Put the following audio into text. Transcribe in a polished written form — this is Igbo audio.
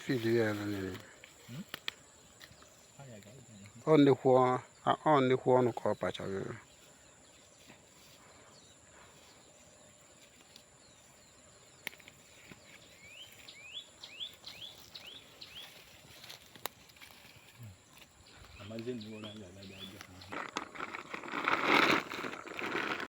Filière on the one call patch. Imagine you